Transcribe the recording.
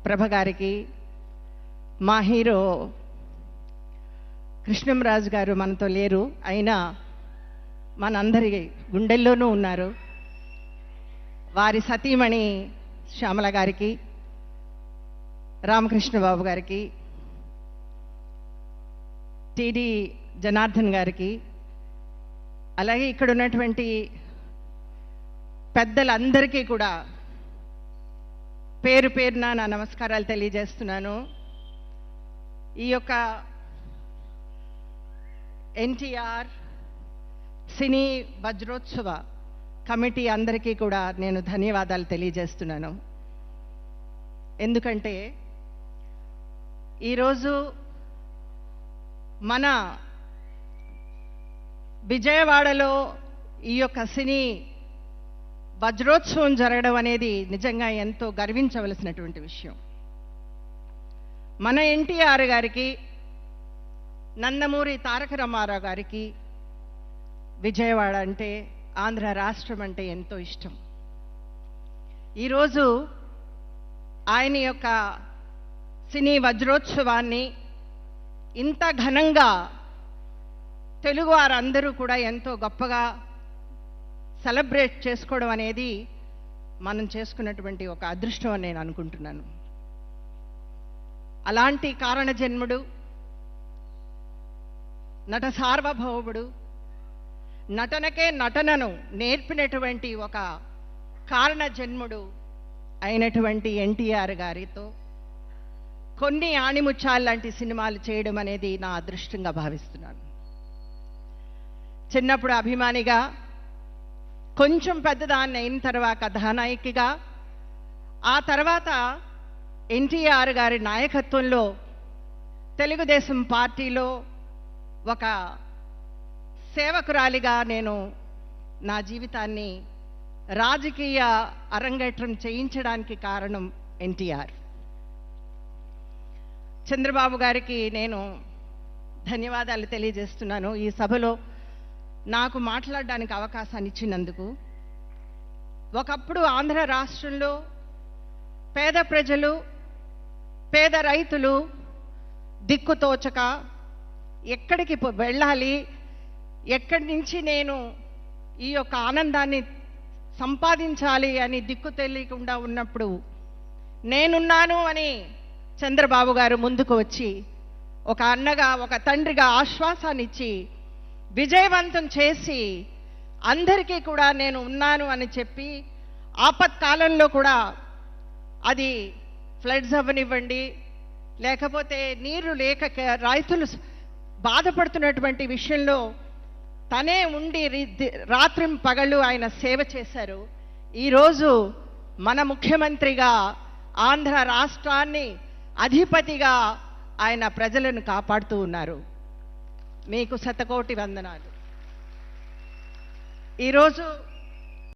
ప్రభ గారికి, మా హీరో కృష్ణంరాజు గారు మనతో లేరు, అయినా మనందరి గుండెల్లోనూ ఉన్నారు. వారి సతీమణి శ్యామల గారికి, రామకృష్ణ బాబు గారికి, టిడి జనార్దన్ గారికి, అలాగే ఇక్కడ ఉన్నటువంటి పెద్దలందరికీ కూడా పేరు పేరున నా నమస్కారాలు తెలియజేస్తున్నాను. ఈ యొక్క ఎన్టీఆర్ సినీ వజ్రోత్సవ కమిటీ అందరికీ కూడా నేను ధన్యవాదాలు తెలియజేస్తున్నాను. ఎందుకంటే ఈరోజు మన విజయవాడలో ఈ యొక్క సినీ వజ్రోత్సవం జరగడం అనేది నిజంగా ఎంతో గర్వించవలసినటువంటి విషయం. మన ఎన్టీఆర్ గారికి, నందమూరి తారక రామారావు గారికి విజయవాడ అంటే, ఆంధ్ర రాష్ట్రం అంటే ఎంతో ఇష్టం. ఈరోజు ఆయన యొక్క సినీ వజ్రోత్సవాన్ని ఇంత ఘనంగా తెలుగు వారందరూ కూడా ఎంతో గొప్పగా సెలబ్రేట్ చేసుకోవడం అనేది మనం చేసుకున్నటువంటి ఒక అదృష్టం అని నేను అనుకుంటున్నాను. అలాంటి కారణ జన్ముడు, నట సార్వభౌముడు, నటనకే నటనను నేర్పినటువంటి ఒక కారణ జన్ముడు అయినటువంటి ఎన్టీఆర్ గారితో కొన్ని ఆణిముత్యాలు లాంటి సినిమాలు చేయడం అనేది నా అదృష్టంగా భావిస్తున్నాను. చిన్నప్పుడు అభిమానిగా, కొంచెం పెద్దదాన్ని అయిన తర్వాత కథానాయికగా, ఆ తర్వాత ఎన్టీఆర్ గారి నాయకత్వంలో తెలుగుదేశం పార్టీలో ఒక సేవకురాలిగా నేను నా జీవితాన్ని రాజకీయ అరంగేట్రం చేయించడానికి కారణం ఎన్టీఆర్. చంద్రబాబు గారికి నేను ధన్యవాదాలు తెలియజేస్తున్నాను ఈ సభలో నాకు మాట్లాడడానికి అవకాశాన్ని ఇచ్చినందుకు. ఒకప్పుడు ఆంధ్ర రాష్ట్రంలో పేద ప్రజలు, పేద రైతులు దిక్కుతోచక ఎక్కడికి వెళ్ళాలి, ఎక్కడి నుంచి నేను ఈ యొక్క ఆనందాన్ని సంపాదించాలి అని దిక్కు తెలియకుండా ఉన్నప్పుడు నేనున్నాను అని చంద్రబాబు గారు ముందుకు వచ్చి ఒక అన్నగా, ఒక తండ్రిగా ఆశ్వాసాన్ని ఇచ్చి విజయవంతం చేసి అందరికీ కూడా నేను ఉన్నాను అని చెప్పి, ఆపత్కాలంలో కూడా అది ఫ్లడ్స్ అవ్వనివ్వండి, లేకపోతే నీరు లేక రైతులు బాధపడుతున్నటువంటి విషయంలో తనే ఉండి రాత్రి పగళ్ళు ఆయన సేవ చేశారు. ఈరోజు మన ముఖ్యమంత్రిగా, ఆంధ్ర రాష్ట్రాన్ని అధిపతిగా ఆయన ప్రజలను కాపాడుతూ ఉన్నారు. మీకు శతకోటి వందనాలు. ఈరోజు